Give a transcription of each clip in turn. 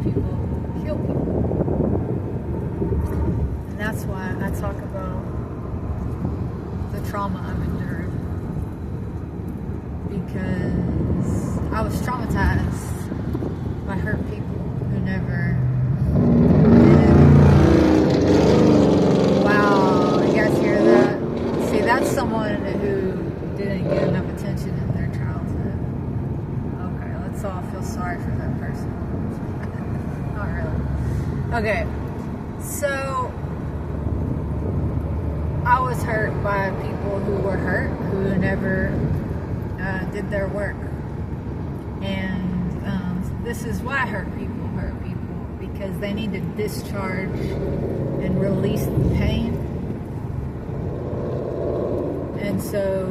people heal people. And that's why I talk about the trauma I've endured. Because I was traumatized by hurt people who never did. Wow, you guys hear that? See, that's someone who didn't get enough attention in their childhood. Okay, let's all feel sorry for that person. Not really. Okay, so I was hurt by people who were hurt, who never did their work. And this is why hurt people, because they need to discharge and release the pain. And so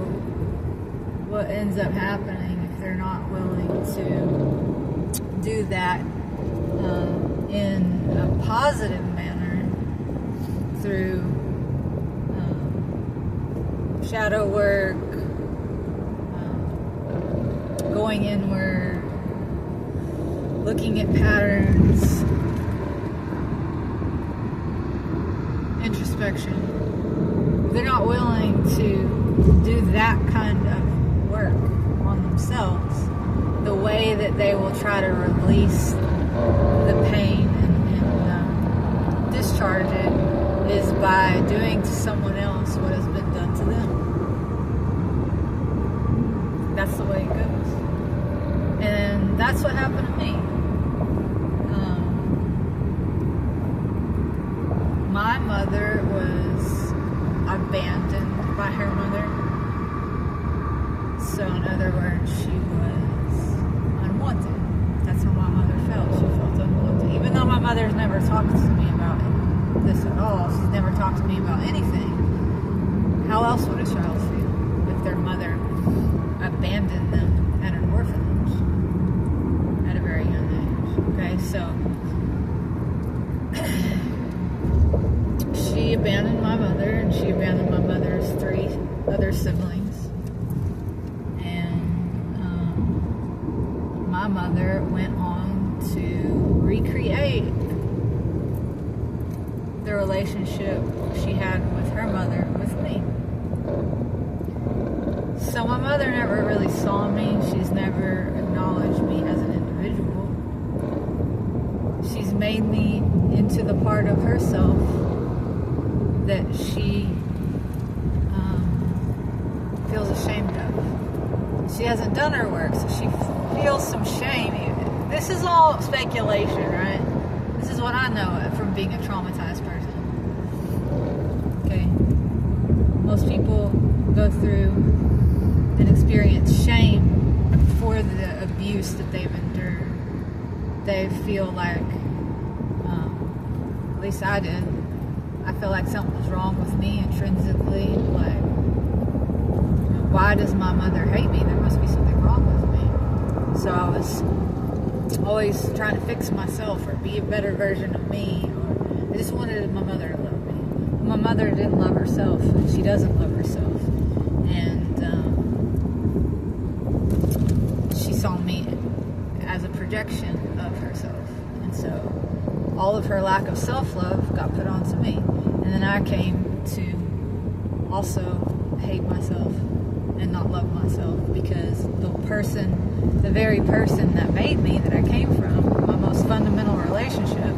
what ends up happening, if they're not willing to do that in a positive manner through shadow work, going inward, looking at patterns, introspection. They're not willing to do that kind of work on themselves. The way that they will try to release the pain and discharge it is by doing to someone else what has been done to them. That's the way it goes. And that's what happened to me. My mother was abandoned by her mother. So in other words, she was unwanted. That's how my mother felt. She felt unwanted. Even though my mother's never talked to me about this at all, she's never talked to me about anything. How else would a child feel if their mother abandoned them at an orphanage at a very young age? Okay, so she abandoned my mother, and she abandoned my mother's 3 other siblings. And my mother went on to recreate the relationship she had with her mother with me. So my mother never really saw me. She's never acknowledged me as an individual. She's made me into the part of herself that she feels ashamed of. She hasn't done her work, so she feels some shame. This is all speculation, right? This is what I know from being a traumatized person. Okay. Most people go through and experience shame for the abuse that they've endured. They feel like, at least I did, I feel like something was wrong with me intrinsically. Like, why does my mother hate me? There must be something wrong with me. So I was always trying to fix myself or be a better version of me. Or I just wanted my mother to love me. My mother didn't love herself, and she doesn't love herself. And she saw me as a projection of herself. And so all of her lack of self-love got put onto me. And then I came to also hate myself and not love myself, because the very person that made me, that I came from, my most fundamental relationship,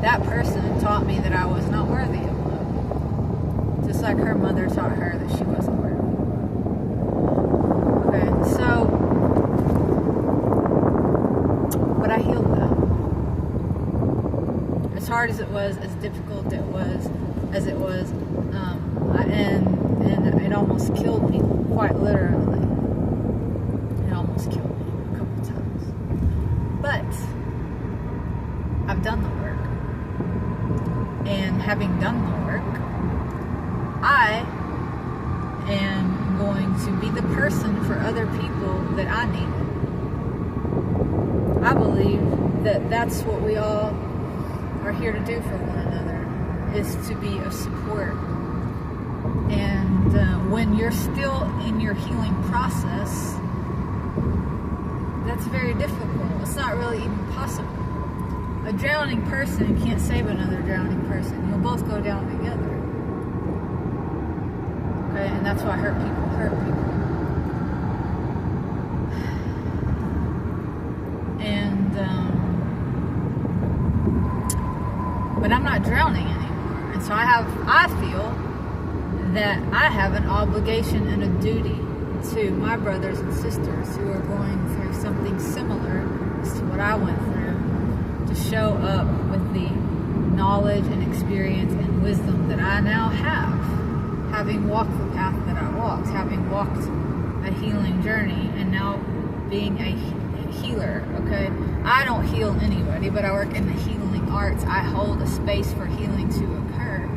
that person taught me that I was not worthy of love. Just like her mother taught her that she wasn't worthy. Okay, so, but I healed that. As hard as it was, as difficult as it was, and it almost killed me, quite literally. It almost killed me a couple times. But I've done the work. And having done the work, I am going to be the person for other people that I needed. I believe that that's what we all are here to do for one another, is to be of support. And when you're still in your healing process, that's very difficult. It's not really even possible. A drowning person can't save another drowning person. You'll both go down together. Okay, and that's why hurt people hurt people. And, but I'm not drowning anymore. And so I feel that I have an obligation and a duty to my brothers and sisters who are going through something similar to what I went through, to show up with the knowledge and experience and wisdom that I now have, having walked the path that I walked, having walked a healing journey, and now being a healer. Okay, I don't heal anybody, but I work in the healing arts. I hold a space for healing to occur,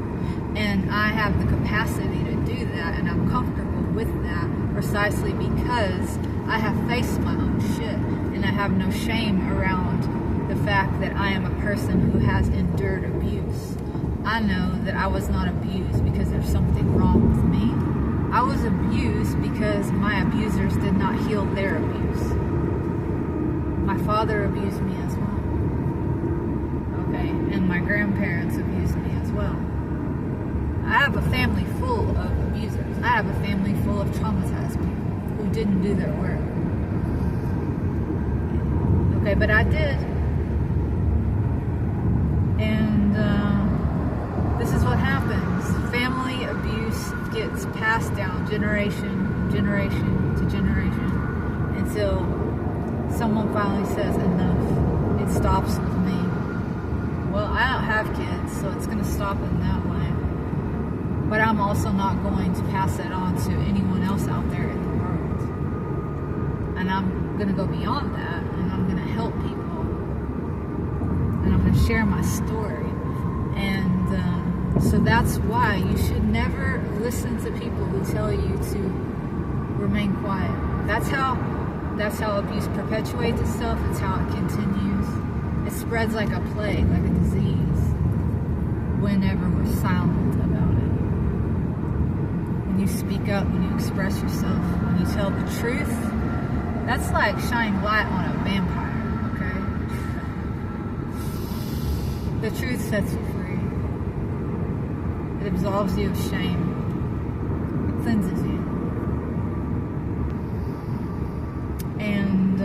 and I have the capacity to do that, and I'm comfortable with that precisely because I have faced my own shit, and I have no shame around the fact that I am a person who has endured abuse. I know that I was not abused because there's something wrong with me. I was abused because my abusers did not heal their abuse. My father abused me as well. Okay, and my grandparents abused me as well. I have a family full of abusers. I have a family full of traumatized people who didn't do their work. Okay, but I did. And this is what happens. Family abuse gets passed down generation to generation until someone finally says enough. It stops with me. Well, I don't have kids, so it's going to stop in that way. But I'm also not going to pass that on to anyone else out there in the world. And I'm going to go beyond that, and I'm going to help people. And I'm going to share my story. And so that's why you should never listen to people who tell you to remain quiet. That's how abuse perpetuates itself. It's how it continues. It spreads like a plague, like a disease, whenever we're silent about it. When you speak up, when you express yourself, when you tell the truth, that's like shining light on a vampire, okay? The truth sets you free. It absolves you of shame. It cleanses you. And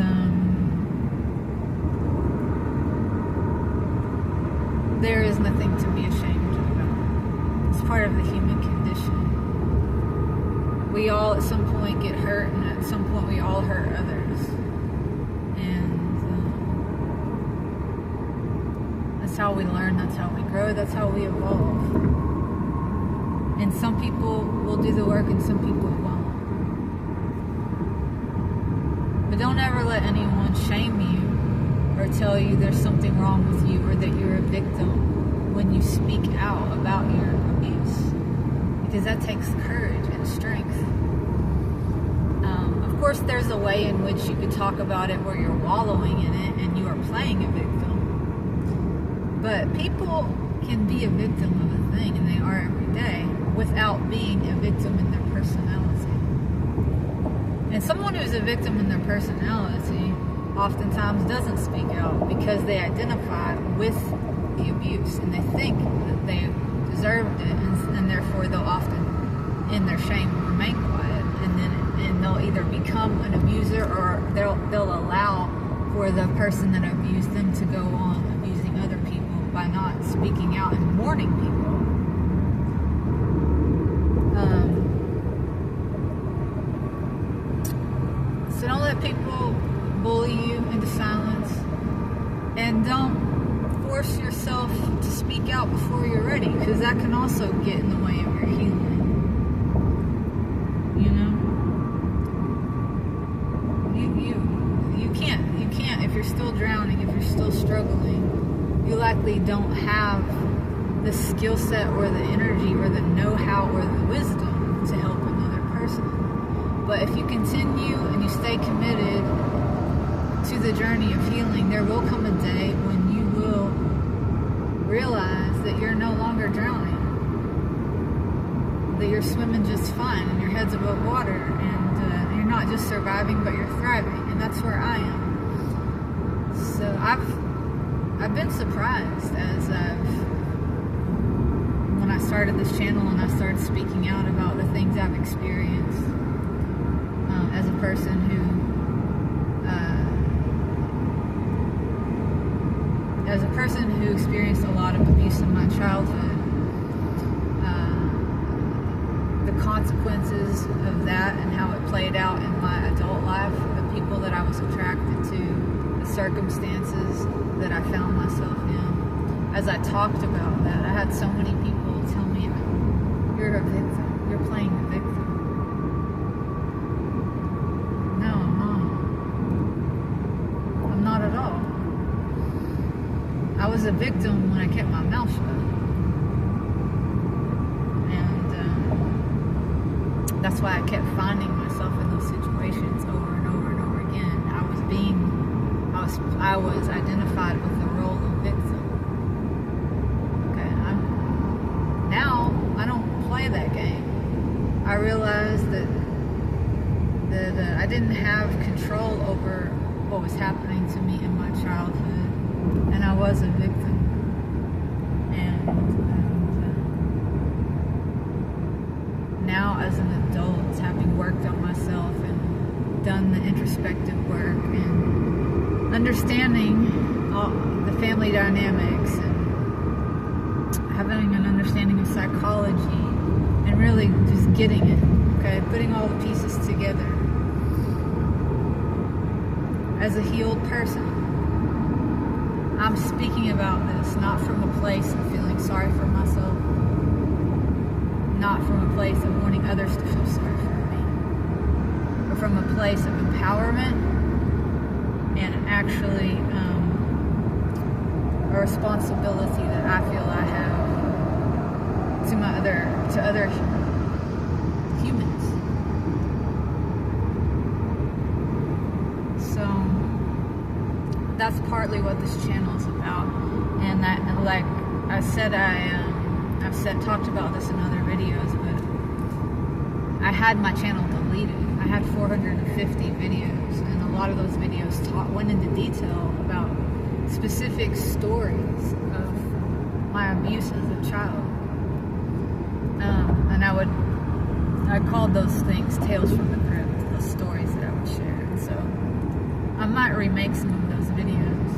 there is nothing to be ashamed about. It's part of the human condition. We all at some point get hurt, and at some point we all hurt others. And that's how we learn, that's how we grow, that's how we evolve. And some people will do the work and some people won't. But don't ever let anyone shame you or tell you there's something wrong with you or that you're a victim when you speak out about your abuse. Because that takes courage and strength. Of course, there's a way in which you could talk about it where you're wallowing in it and you are playing a victim. But people can be a victim of a thing, and they are every day, without being a victim in their personality. And someone who's a victim in their personality oftentimes doesn't speak out because they identify with the abuse and they think that they deserved it, and therefore they'll often, in their shame, remain quiet, and they'll either become an abuser or they'll allow for the person that abused them to go on abusing other people by not speaking out and warning people. So don't let people bully you into silence, and don't force yourself to speak out before you're ready, because that can also get in the way of your healing. You know, you can't if you're still drowning, if you're still struggling, you likely don't have the skill set or the energy or the know-how or the wisdom to help another person. But if you continue and you stay committed to the journey of healing, there will come a day when you will realize that you're no longer drowning, that you're swimming just fine and your head's above water, and you're not just surviving but you're thriving. And that's where I am. So I've been surprised when I started this channel and I started speaking out about the things I've experienced as a person who experienced a lot of abuse in my childhood. The consequences of that and how it played out in my adult life, the people that I was attracted to, the circumstances that I found myself in. As I talked about that, I had so many people tell me, "You're a victim. You're playing the victim." No, I'm not. I'm not at all. I was a victim when I kept my mouth shut. That's why I kept finding myself in those situations over and over and over again. I was identified with the role of victim. Okay, now I don't play that game. I realized that I didn't have control over what was happening to me in my childhood, and I was a victim. Now, as an adult, having worked on myself and done the introspective work and understanding all the family dynamics and having an understanding of psychology and really just getting it, okay, putting all the pieces together. As a healed person, I'm speaking about this not from a place of feeling sorry for myself, not from a place of wanting others to feel sorry for me, but from a place of empowerment and actually a responsibility that I feel I have to other humans. So that's partly what this channel is about, and that, like I said, I've talked about this in other videos, but I had my channel deleted. I had 450 videos, and a lot of those videos went into detail about specific stories of my abuse as a child. And I called those things Tales from the Crypt, those stories that I would share. And so I might remake some of those videos.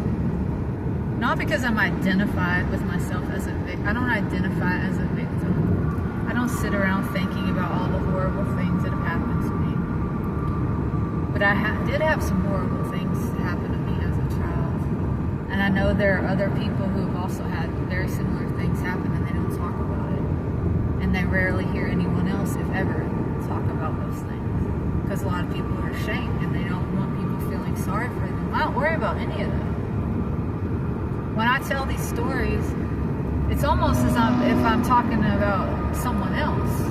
Not because I'm identified with myself as a victim. I don't identify as a victim. I don't sit around thinking about all the horrible things that have happened to me. But I did have some horrible things happen to me as a child. And I know there are other people who have also had very similar things happen and they don't talk about it. And they rarely hear anyone else, if ever, talk about those things. Because a lot of people are ashamed and they don't want people feeling sorry for them. I don't worry about any of that. When I tell these stories, it's almost as if I'm talking about someone else,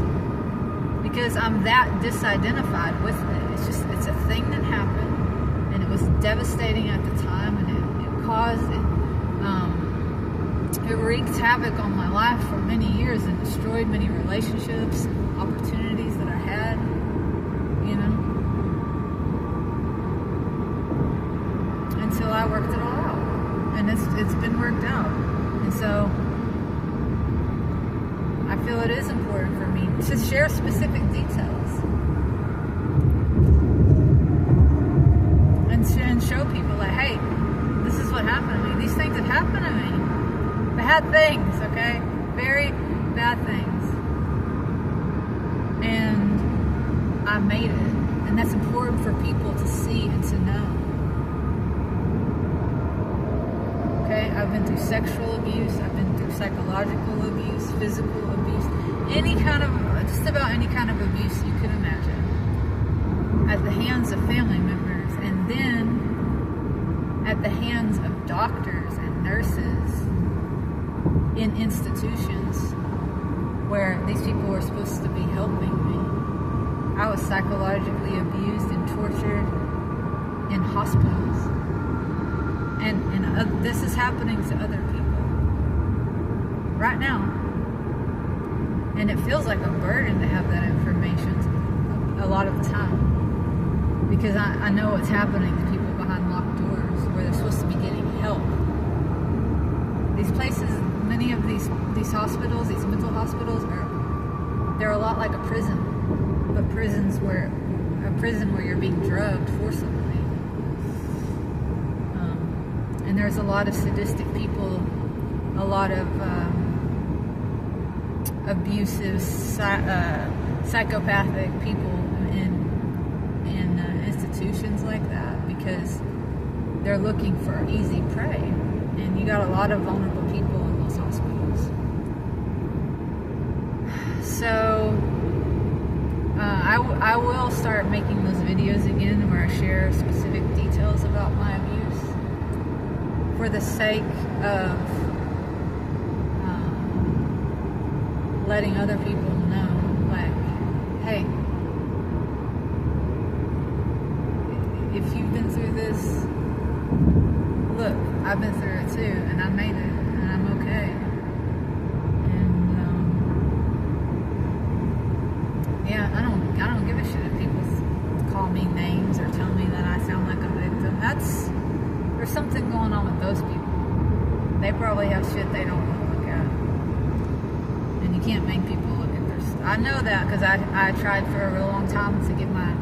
because I'm that disidentified with it. It's a thing that happened, and it was devastating at the time, and it wreaked havoc on my life for many years and destroyed many relationships, opportunities that I had, until I worked it all out. And it's been worked out. And so I feel it is important for me to share specific details and show people that, hey, this is what happened to me. These things have happened to me. Bad things, okay? Very bad things. And I made it. And that's important for people to see and to know. I've been through sexual abuse, I've been through psychological abuse, physical abuse, just about any kind of abuse you could imagine at the hands of family members, and then at the hands of doctors and nurses in institutions where these people were supposed to be helping me. I was psychologically abused and tortured in hospitals. And this is happening to other people right now. And it feels like a burden to have that information a lot of the time. Because I know what's happening to people behind locked doors where they're supposed to be getting help. places, many of these hospitals, these mental hospitals, they're a lot like a prison, but a prison where you're being drugged forcibly. And there's a lot of sadistic people, a lot of abusive, psychopathic people in institutions like that, because they're looking for easy prey. And you got a lot of vulnerable people in those hospitals. So I will start making those videos again where I share specific details about my abuse, for the sake of letting other people know, like, hey, if you've been through this, look, I've been through it too, and I made it, and I'm okay. And yeah, I don't give a shit if people call me names or tell me that I sound like a victim. There's something going on with those people. They probably have shit they don't want to look at, and you can't make people look at their stuff. I know that because I tried for a real long time to get my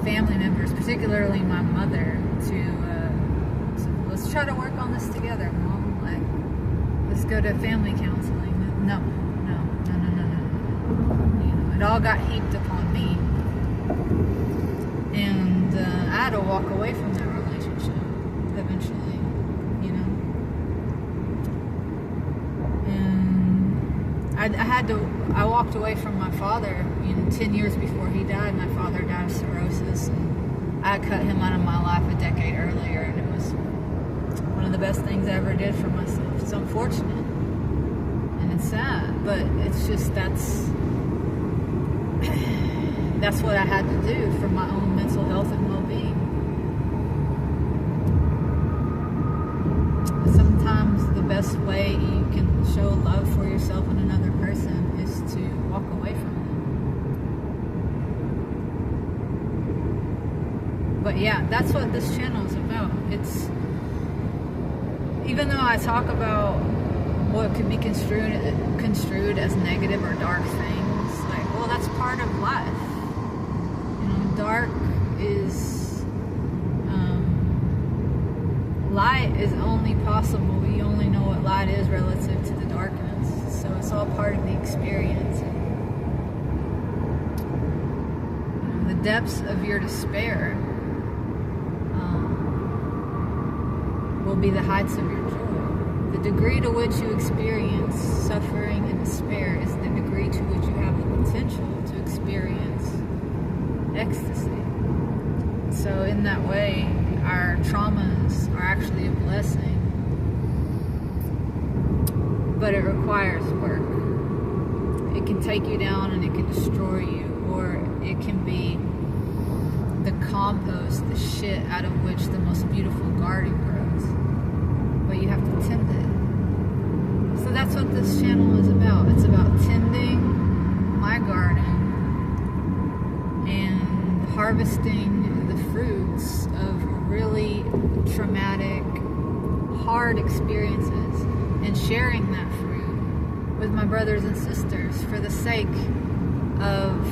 family members, particularly my mother, to let's try to work on this together, Mom. Like, let's go to family counseling. No. You know, it all got heaped upon me, and I had to walk away from that relationship eventually. You know, and I walked away from my father. 10 years before he died, my father died of cirrhosis, and I cut him out of my life a decade earlier, and it was one of the best things I ever did for myself. It's unfortunate, and it's sad, but it's just that's what I had to do for my own mental health and well-being. Sometimes the best way you can show love for yourself and another person is to walk away from them. But yeah, that's what this channel is about. It's, even though I talk about what could be construed as negative or dark things, like, well, that's part of life. You know, dark is, light is only possible. We only know what light is relative to the darkness. So it's all part of the experience. The depths of your despair will be the heights of your joy. The degree to which you experience suffering and despair is the degree to which you have the potential to experience ecstasy. So in that way, our traumas are actually a blessing, but it requires work. It can take you down and it can destroy you, or it can be the compost, the shit out of which the most beautiful garden grows. But you have to tend it. So that's what this channel is about. It's about tending my garden and harvesting the fruits of really traumatic, hard experiences, and sharing that fruit with my brothers and sisters for the sake of